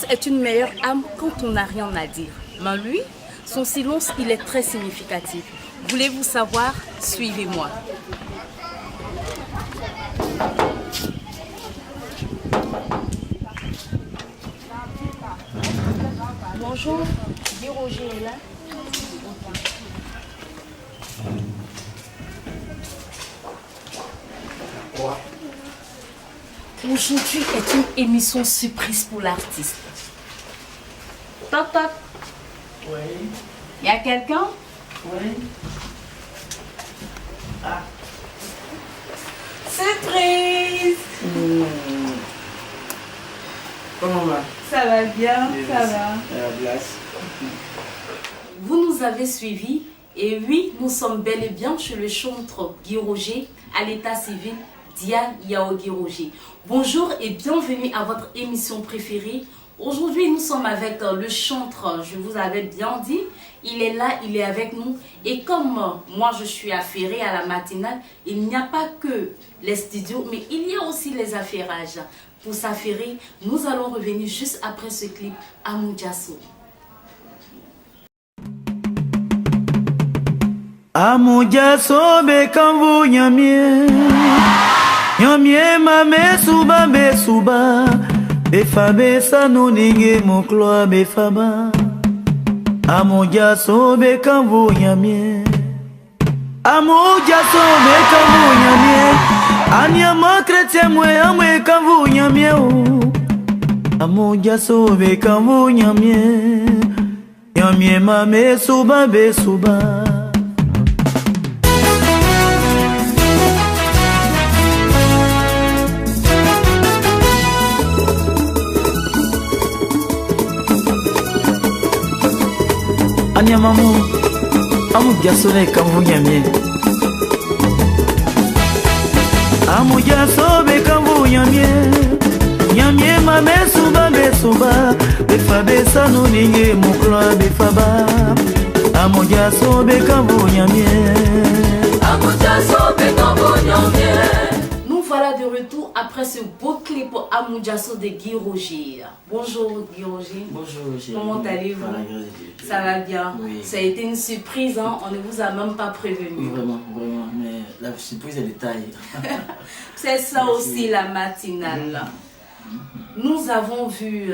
est une meilleure âme quand on n'a rien à dire. Mais lui, son silence, il est très significatif. Voulez-vous savoir? Suivez-moi. Bonjour, Guy Roger est là. Aujourd'hui est une émission surprise pour l'artiste. Toc toc. Oui. Y a quelqu'un? Oui. Ah. Surprise! Comment va? Ça va bien, Oui, ça merci. va. La glace. Vous nous avez suivis et oui, nous sommes bel et bien chez le chantre Guy Roger à l'état civil Dia Yao Guy Roger. Bonjour et bienvenue à votre émission préférée. Aujourd'hui, nous sommes avec le chantre, je vous avais bien dit, il est là, il est avec nous. Et comme moi, je suis affairée à la matinale, il n'y a pas que les studios, mais il y a aussi les affairages. Pour s'affairer, nous allons revenir juste après ce clip à Moudjasso. Amujaso bekambu nyamie nyamie mame suba befabe sanuninge muklo befaba Amujaso bekambu nyamie Amujaso bekambu nyamie Anyama chrétien mwe amwe kambu nyamie Amujaso bekambu nyamie nyamie mame suba Anyamamu, amujaso bekambu nyamie Amujaso bekambu nyamie nyamie mame suba befabe sanuninge mukla befaba Amujaso bekambu nyamie Amujaso bekambu nyamie. Nous voilà de retour après ce beau clip à Moudjasso de Guy Roger. Bonjour Guy Roger. Bonjour, chérie. Comment allez-vous? Voilà, grâce à Dieu. Ça va bien. Oui. Ça a été une surprise, hein? On ne vous a même pas prévenu. Oui, vraiment, mais la surprise est de taille. C'est ça Merci. aussi la matinale. Nous avons vu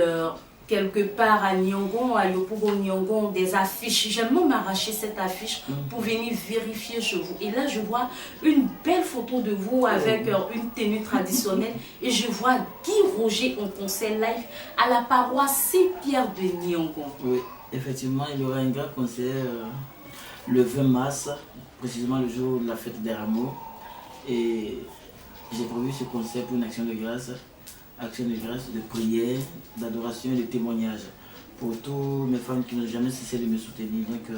quelque part à Nyongon, à Yopougo Nyongon, des affiches. J'aime même m'arracher cette affiche pour venir vérifier chez vous. Et là, je vois une belle photo de vous avec une tenue traditionnelle. Et je vois Guy Roger en concert live à la paroisse Saint-Pierre de Nyongon. Oui, effectivement, il y aura un grand concert le 20 mars, précisément le jour de la fête des rameaux. Et j'ai prévu ce concert pour une action de grâce, de prière, d'adoration et de témoignage pour tous mes fans qui n'ont jamais cessé de me soutenir. Donc,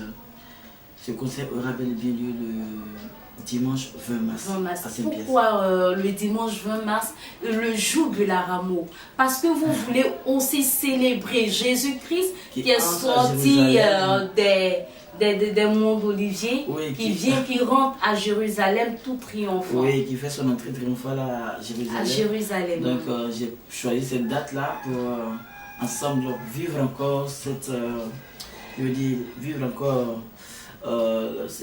ce concert aura bel et bien lieu le dimanche 20 mars, à Saint-Pierre. Pourquoi le dimanche 20 mars, le jour de la rameau? Parce que vous voulez aussi célébrer Jésus-Christ qui est sorti des monts d'Olivier, Oui, qui rentre à Jérusalem tout triomphant. Oui, qui fait son entrée triomphale à Jérusalem. Donc j'ai choisi cette date-là pour ensemble vivre encore cette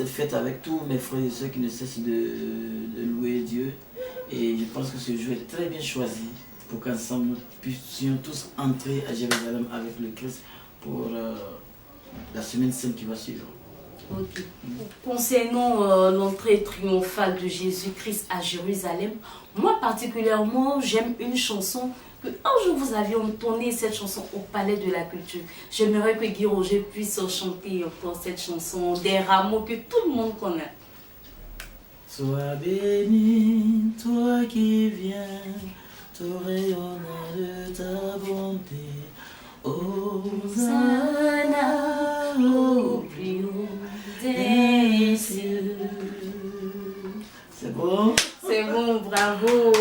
fête avec tous mes frères et ceux qui ne cessent de louer Dieu. Et je pense que ce jour est très bien choisi pour qu'ensemble nous puissions tous entrer à Jérusalem avec le Christ pour la semaine sainte qui va suivre. Okay. Concernant l'entrée triomphale de Jésus-Christ à Jérusalem, moi particulièrement j'aime une chanson que un jour vous aviez entonné cette chanson au Palais de la Culture. J'aimerais que Guy Roger puisse chanter pour cette chanson des rameaux que tout le monde connaît. Sois béni, toi qui viens, tout rayonnant de ta bonté. Hosanna au plus haut des cieux. C'est bon? C'est bon, bravo.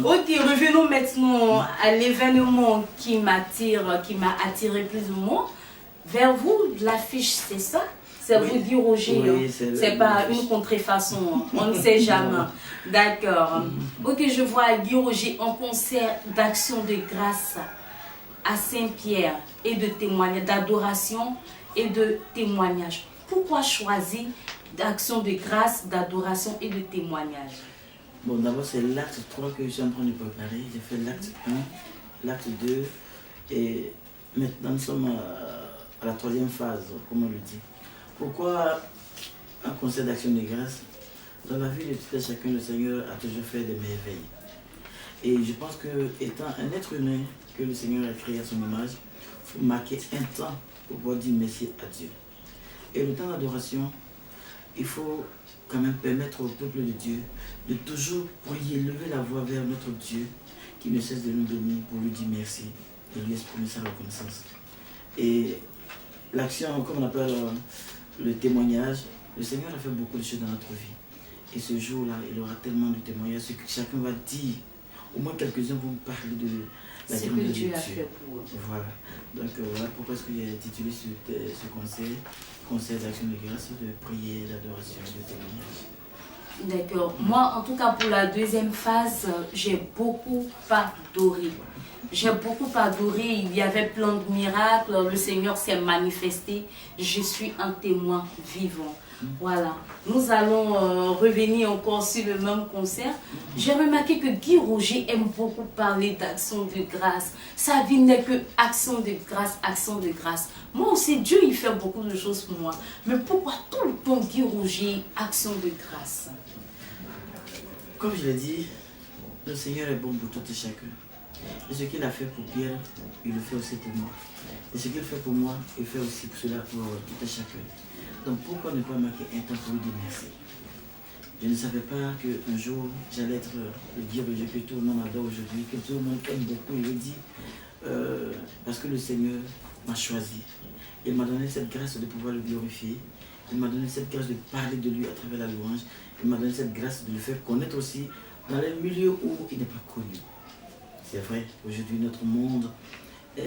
Ok, revenons maintenant à l'événement qui m'a attiré plus ou moins. Vers vous, l'affiche, c'est ça? C'est vous Guy Roger, oui, c'est pas une contrefaçon, on ne sait jamais. D'accord. Ok, je vois Guy Roger en concert d'action de grâce à Saint-Pierre et de témoignage, d'adoration et de témoignage. Pourquoi choisir d'action de grâce, d'adoration et de témoignage? Bon, d'abord, c'est l'acte 3 que je suis en train de préparer. J'ai fait l'acte 1, l'acte 2, et maintenant nous sommes à la troisième phase, comme on le dit. Pourquoi un concert d'action de grâce? Dans la vie de tout un chacun, le Seigneur a toujours fait des merveilles. Et je pense que, étant un être humain que le Seigneur a créé à son image, il faut marquer un temps pour pouvoir dire merci à Dieu. Et le temps d'adoration, il faut quand même permettre au peuple de Dieu de toujours prier, lever la voix vers notre Dieu qui ne cesse de nous bénir pour lui dire merci et lui exprimer sa reconnaissance. Et l'action, comme on appelle le témoignage, le Seigneur a fait beaucoup de choses dans notre vie. Et ce jour-là, il y aura tellement de témoignages que chacun va dire, au moins quelques-uns vont parler de la grandeur de Dieu. Voilà. Donc voilà pourquoi est-ce que j'ai intitulé ce concert d'action de grâce, de prière, d'adoration, de témoignage. D'accord. Moi, en tout cas, pour la deuxième phase, j'ai beaucoup adoré. J'ai beaucoup adoré. Il y avait plein de miracles. Le Seigneur s'est manifesté. Je suis un témoin vivant. Voilà. Nous allons revenir encore sur le même concert. J'ai remarqué que Guy Roger aime beaucoup parler d'action de grâce. Sa vie n'est que action de grâce, action de grâce. Moi aussi, Dieu, il fait beaucoup de choses pour moi. Mais pourquoi tout le temps Guy Roger, action de grâce? Comme je l'ai dit, le Seigneur est bon pour tout et chacun. Et ce qu'il a fait pour Pierre, il le fait aussi pour moi. Et ce qu'il fait pour moi, il fait aussi pour cela pour tout et chacun. Donc pourquoi ne pas marquer un temps pour lui dire merci? Je ne savais pas qu'un jour, j'allais être le Guy Roger que tout le monde adore aujourd'hui, que tout le monde aime beaucoup. Il le dit parce que le Seigneur m'a choisi. Il m'a donné cette grâce de pouvoir le glorifier. Il m'a donné cette grâce de parler de lui à travers la louange. Il m'a donné cette grâce de le faire connaître aussi dans les milieux où il n'est pas connu. C'est vrai, aujourd'hui notre monde, il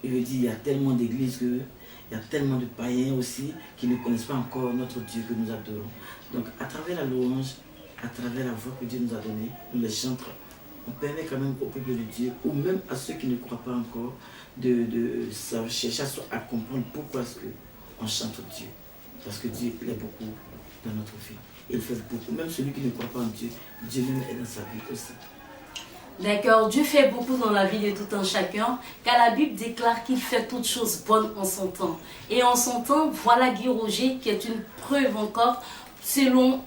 veut dire, il y a tellement d'églises que il y a tellement de païens aussi qui ne connaissent pas encore notre Dieu que nous adorons. Donc à travers la louange, à travers la voix que Dieu nous a donnée, nous les chantons, on permet quand même au peuple de Dieu, ou même à ceux qui ne croient pas encore, de chercher à comprendre pourquoi est-ce qu'on chante Dieu. Parce que Dieu, il est beaucoup dans notre vie. Il fait beaucoup. Même celui qui ne croit pas en Dieu, Dieu même est dans sa vie aussi. D'accord, Dieu fait beaucoup dans la vie de tout un chacun, car la Bible déclare qu'il fait toutes choses bonnes en son temps. Et en son temps, voilà Guy Roger qui est une preuve encore selon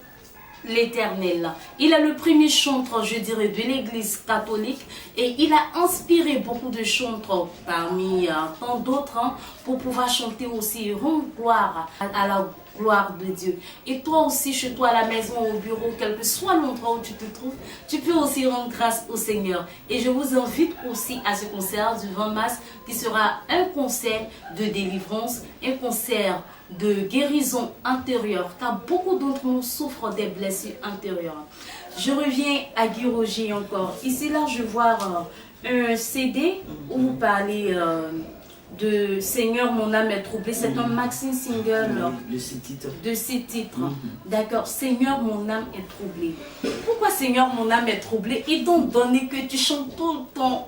l'Éternel. Il est le premier chanteur, je dirais, de l'Église catholique et il a inspiré beaucoup de chanteurs parmi tant d'autres pour pouvoir chanter aussi, rendre gloire à la gloire de Dieu. Et toi aussi, chez toi, à la maison, au bureau, quel que soit l'endroit où tu te trouves, tu peux aussi rendre grâce au Seigneur. Et je vous invite aussi à ce concert du 20 mars qui sera un concert de délivrance, un concert de guérison intérieure, car beaucoup d'entre nous souffrent des blessures intérieures. Je reviens à Guy Roger encore. Ici, là, je vois un CD où vous parlez de Seigneur, mon âme est troublée. C'est un maxi single de ces titres. De ces titres. D'accord. Seigneur, mon âme est troublée. Pourquoi Seigneur, mon âme est troublée? Étant donné que tu chantes tout le temps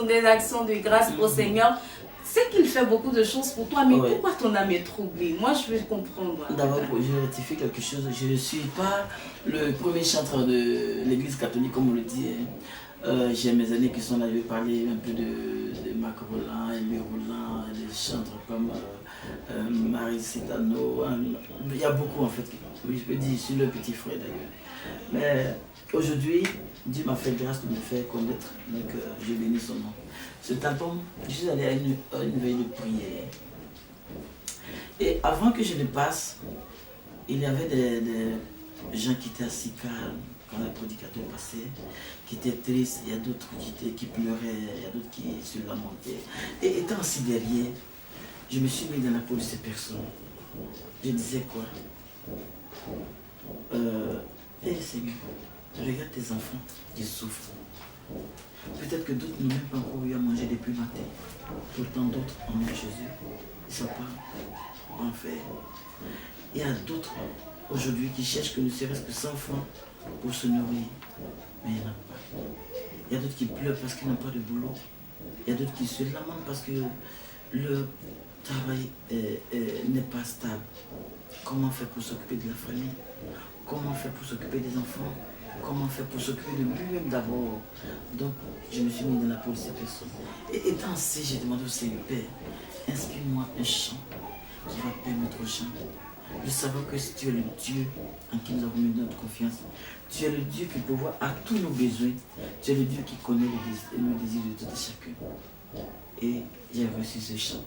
des actions de grâce au Seigneur, c'est qu'il fait beaucoup de choses pour toi, mais pourquoi ton âme est troublée? Moi, je veux comprendre. D'abord, je rectifie quelque chose. Je ne suis pas le premier chanteur de l'Église catholique, comme on le dit. J'ai mes amis qui sont là, je vais parler un peu de Marc Roland, Émile Roland, des chanteurs comme Marie Citano. Il y a beaucoup en fait, oui, je peux dire, je suis le petit frère d'ailleurs. Mais aujourd'hui, Dieu m'a fait grâce de me faire connaître, donc je bénis son nom. Cet album, je suis allé à une veille de prière. Et avant que je le passe, il y avait des gens qui étaient assis calmes quand le prédicateur passait, qui étaient tristes, il y a d'autres qui pleuraient, il y a d'autres qui se lamentaient. Et étant assis derrière, je me suis mis dans la peau de ces personnes. Je disais quoi? Seigneur, regarde tes enfants qui souffrent. Peut-être que d'autres n'ont même pas encore eu à manger depuis le matin. Pourtant d'autres en ont Jésus. Ils ne sont pas en fait. Il y a d'autres aujourd'hui qui cherchent que ne serait-ce que 100 francs pour se nourrir. Mais il n'y en a pas. Il y a d'autres qui pleurent parce qu'ils n'ont pas de boulot. Il y a d'autres qui se lamentent parce que le travail n'est pas stable. Comment faire pour s'occuper de la famille? Comment faire pour s'occuper des enfants? Comment faire pour s'occuper de lui-même d'abord? Donc, je me suis mis dans la peau de ces personnes. Et étant ainsi, j'ai demandé au Seigneur, Père, inspire-moi un chant qui va permettre aux gens de savoir que tu es le Dieu en qui nous avons mis notre confiance. Tu es le Dieu qui pourvoit à tous nos besoins. Tu es le Dieu qui connaît le désir de tout et chacun. Et j'ai reçu ce chant.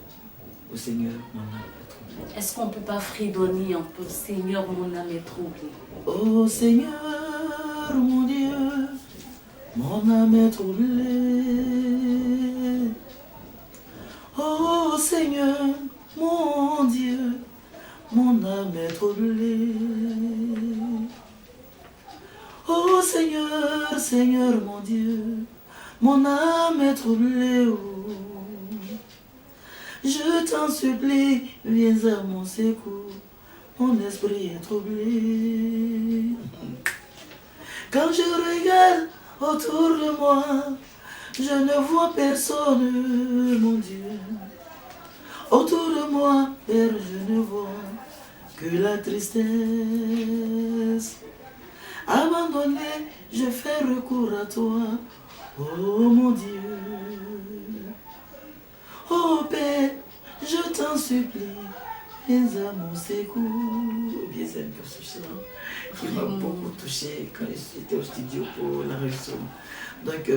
Au Seigneur, mon âme est troublée. Est-ce qu'on ne peut pas fredonner un peu? Seigneur, mon âme est troublée. Oh Seigneur, mon Dieu, mon âme est troublée. Oh Seigneur, mon Dieu, mon âme est troublée. Oh Seigneur, Seigneur, mon Dieu, mon âme est troublée. Oh. Je t'en supplie, viens à mon secours, mon esprit est troublé. Quand je regarde autour de moi, je ne vois personne, mon Dieu. Autour de moi, Père, je ne vois que la tristesse. Abandonné, je fais recours à toi, oh mon Dieu. Oh Père, je t'en supplie, viens à mon secours. Bien aimé pour ce chant qui m'a beaucoup touché quand j'étais au studio pour la réussite. Donc,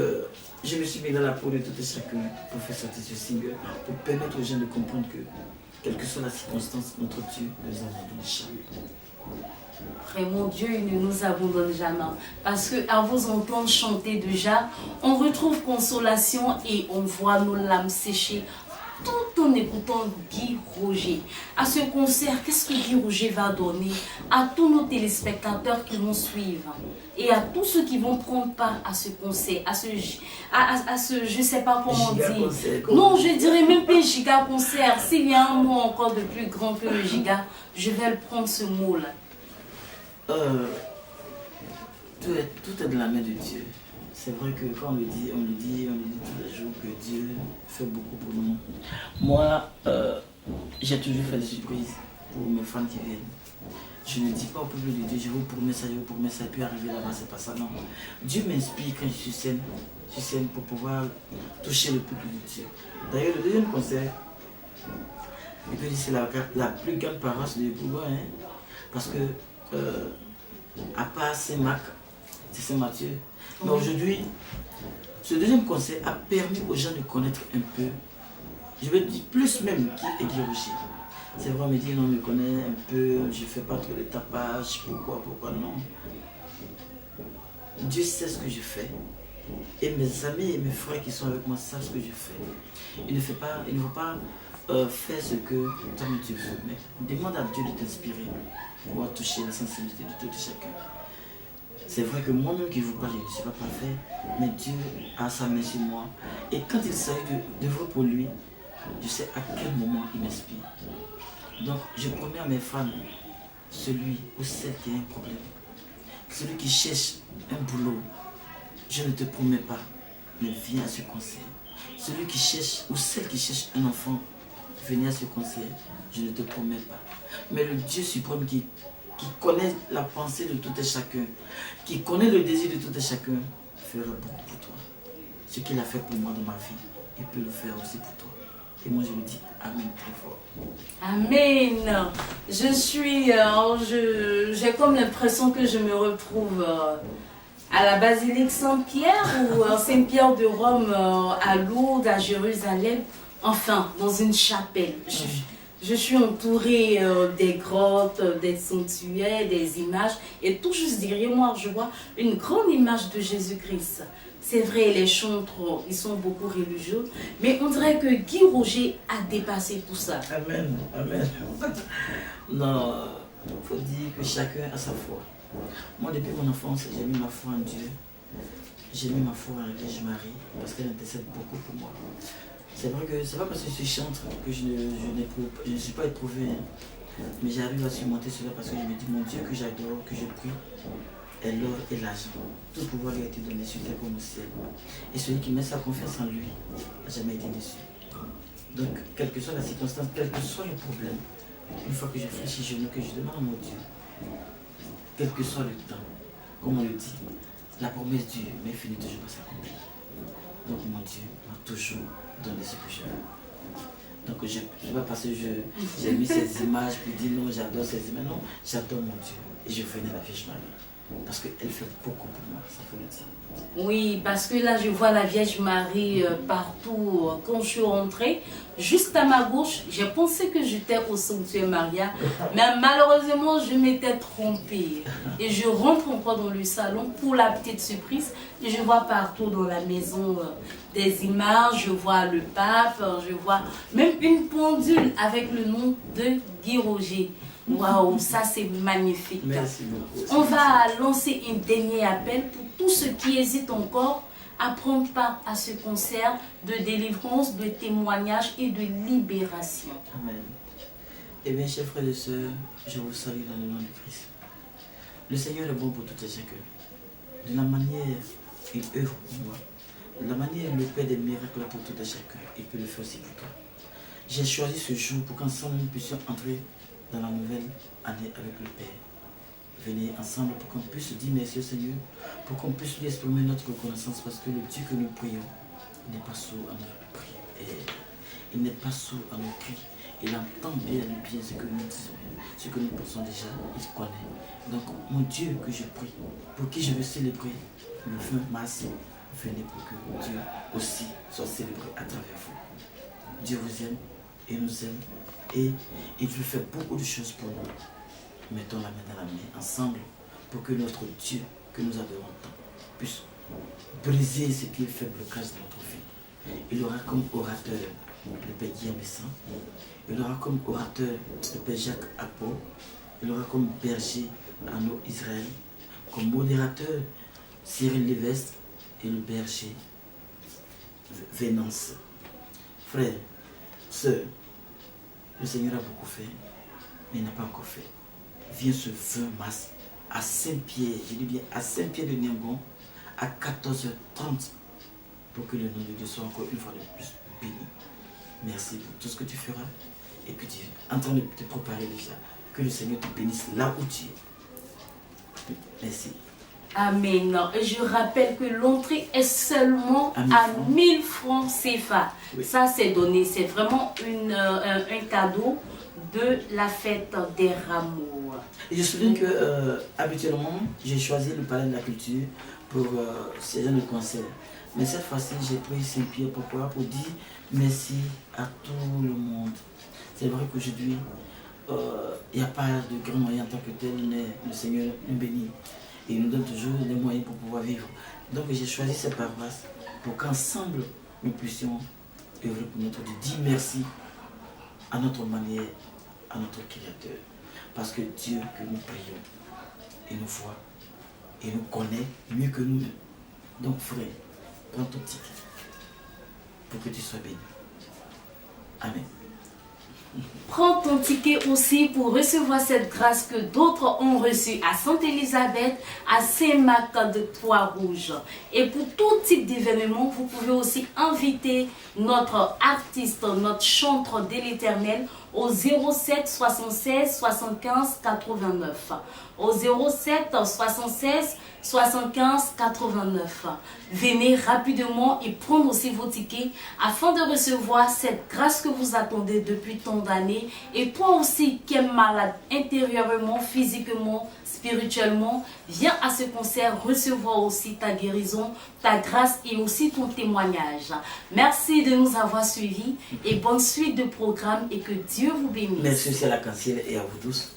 je me suis mis dans la peau de tout et chacun pour faire sortir ce single, pour permettre aux gens de comprendre que, quelle que soit la circonstance, notre Dieu nous abandonne jamais. Vraiment, Dieu il ne nous abandonne jamais. Parce qu'à vous entendre chanter déjà, on retrouve consolation et on voit nos larmes sécher tout en écoutant Guy Roger. À ce concert, qu'est-ce que Guy Roger va donner à tous nos téléspectateurs qui vont suivre et à tous ceux qui vont prendre part à ce concert, à ce je ne sais pas comment dire. Non, je dirais même pas giga concert. S'il y a un mot encore de plus grand que le giga, je vais le prendre ce mot-là. Tout est de la main de Dieu. C'est vrai que quand on le dit tous les jours que Dieu fait beaucoup pour nous. Moi, j'ai toujours fait des surprises pour mes fans qui viennent. Je ne dis pas au peuple de Dieu, je vous promets ça, puis arriver là-bas, c'est pas ça, non. Dieu m'inspire quand je suis scène pour pouvoir toucher le peuple de Dieu. D'ailleurs, le deuxième concert, je peux dire c'est la plus grande paroisse de Bourgogne, hein, parce que à part Saint-Marc, c'est Saint-Mathieu. Mais aujourd'hui, ce deuxième concert a permis aux gens de connaître un peu, je vais dire plus même, qui est Guy Roger. C'est vrai, on me dit, on me connaît un peu, je ne fais pas trop de tapage, pourquoi non. Dieu sait ce que je fais. Et mes amis et mes frères qui sont avec moi savent ce que je fais. Il ne faut pas faire ce que toi tu veux, mais demande à Dieu de t'inspirer pour pouvoir toucher la sensibilité de tout et chacun. C'est vrai que moi-même qui vous parle, je ne suis pas parfait, mais Dieu a sa main sur moi. Et quand il s'agit de vrai pour lui, je sais à quel moment il m'inspire. Donc je promets à mes fans, celui ou celle qui a un problème, celui qui cherche un boulot, je ne te promets pas, mais viens à ce concert. Celui qui cherche ou celle qui cherche un enfant, venez à ce concert, je ne te promets pas. Mais le Dieu suprême qui connaît la pensée de tout et chacun, qui connaît le désir de tout et chacun, fera beaucoup pour toi. Ce qu'il a fait pour moi dans ma vie, il peut le faire aussi pour toi. Et moi je me dis Amen très fort. Amen. J'ai comme l'impression que je me retrouve à la basilique Saint-Pierre ou Saint-Pierre de Rome, à Lourdes, à Jérusalem, enfin dans une chapelle. Je suis entourée des grottes, des sanctuaires, des images. Et tout juste derrière moi, je vois une grande image de Jésus-Christ. C'est vrai, les chantres, ils sont beaucoup religieux. Mais on dirait que Guy Roger a dépassé tout ça. Amen, amen. Non, il faut dire que chacun a sa foi. Moi, depuis mon enfance, j'ai mis ma foi en Dieu. J'ai mis ma foi en la Vierge Marie parce qu'elle intercède beaucoup pour moi. C'est vrai que c'est pas parce que je suis chantre que je ne suis pas éprouvé, hein. Mais j'arrive à surmonter cela parce que je me dis, mon Dieu que j'adore, que je prie, et l'or et l'argent. Tout pouvoir lui a été donné sur terre comme au ciel. Et celui qui met sa confiance en lui n'a jamais été déçu. Donc, quelle que soit la circonstance, quel que soit le problème, une fois que je fléchis genoux, que je demande à mon Dieu, quel que soit le temps, comme on le dit, la promesse Dieu mais finit toujours par s'accomplir. Donc mon Dieu m'a toujours donné ce que je veux. Donc je ne vais pas parce que j'ai mis ces images puis dire non, j'adore ces images. Non, j'adore mon Dieu. Et je venais la Vierge Marie. Parce qu'elle fait beaucoup pour moi, ça faut le dire. Oui, parce que là, je vois la Vierge Marie partout. Quand je suis rentrée, juste à ma gauche, j'ai pensé que j'étais au sanctuaire Maria. Mais malheureusement, je m'étais trompée. Et je rentre encore dans le salon pour la petite surprise. Et je vois partout dans la maison des images. Je vois le pape, je vois même une pendule avec le nom de Guy Roger. Waouh, ça c'est magnifique. Merci beaucoup. On va lancer un dernier appel pour tous ceux qui hésitent encore à prendre part à ce concert de délivrance, de témoignage et de libération. Amen. Eh bien, chers frères et sœurs, je vous salue dans le nom de Christ. Le Seigneur est bon pour tout et chacun. De la manière il œuvre pour moi, de la manière il le fait des miracles pour tout et chacun, il peut le faire aussi pour toi. J'ai choisi ce jour pour qu'ensemble nous puissions entrer dans la nouvelle année avec le Père. Venez ensemble pour qu'on puisse dire merci au Seigneur, pour qu'on puisse lui exprimer notre reconnaissance parce que le Dieu que nous prions n'est pas sourd à notre prière. Il n'est pas sourd à nos cris. Il entend bien ce que nous disons, ce que nous pensons déjà, il connaît. Donc mon Dieu que je prie, pour qui je veux célébrer le 20 mars, venez pour que Dieu aussi soit célébré à travers vous. Dieu vous aime et nous aime. Et il veut faire beaucoup de choses pour nous. Mettons la main dans la main ensemble pour que notre Dieu que nous adorons tant puisse briser ce qui est fait blocage de notre vie. Il aura comme orateur le Père Guillaume Besson. Il aura comme orateur le Père Jacques Apo. Il aura comme berger Arnaud Israël. Comme modérateur Cyril Lévesque et le berger Vénance. Frères, sœurs, le Seigneur a beaucoup fait, mais il n'a pas encore fait. Viens ce 20 mars à Saint-Pierre, je dis bien à Saint-Pierre de Niangon, à 14h30, pour que le nom de Dieu soit encore une fois de plus béni. Merci pour tout ce que tu feras et que tu es en train de te préparer déjà. Que le Seigneur te bénisse là où tu es. Merci. Amen. Et je rappelle que l'entrée est seulement à 1000 francs CFA. Oui. Ça, c'est donné. C'est vraiment un cadeau de la fête des rameaux. Et je souviens que habituellement, j'ai choisi le Palais de la Culture pour ces gens de concert. Mais cette fois-ci, j'ai pris Saint-Pierre. Pourquoi? Pour dire merci à tout le monde. C'est vrai qu'aujourd'hui, il n'y a pas de grand moyen en tant que tel, mais le Seigneur nous bénit. Et il nous donne toujours les moyens pour pouvoir vivre. Donc j'ai choisi cette paroisse pour qu'ensemble nous puissions œuvrer pour notre Dieu. Dire merci à notre manière, à notre Créateur. Parce que Dieu que nous prions, il nous voit, il nous connaît mieux que nous. Donc frère, prends ton ticket pour que tu sois béni. Amen. Prends ton ticket aussi pour recevoir cette grâce que d'autres ont reçue à Sainte-Élisabeth, à Saint-Marc de Trois-Rouges. Et pour tout type d'événement, vous pouvez aussi inviter notre artiste, notre chanteur de l'Éternel au 07 76 75 89. Au 07 76 75 89. Venez rapidement et prendre aussi vos tickets afin de recevoir cette grâce que vous attendez depuis tant d'années. Et toi aussi qui es malade intérieurement, physiquement, spirituellement, viens à ce concert recevoir aussi ta guérison, ta grâce et aussi ton témoignage. Merci de nous avoir suivis et bonne suite de programme et que Dieu vous bénisse. Merci à la cancière et à vous tous.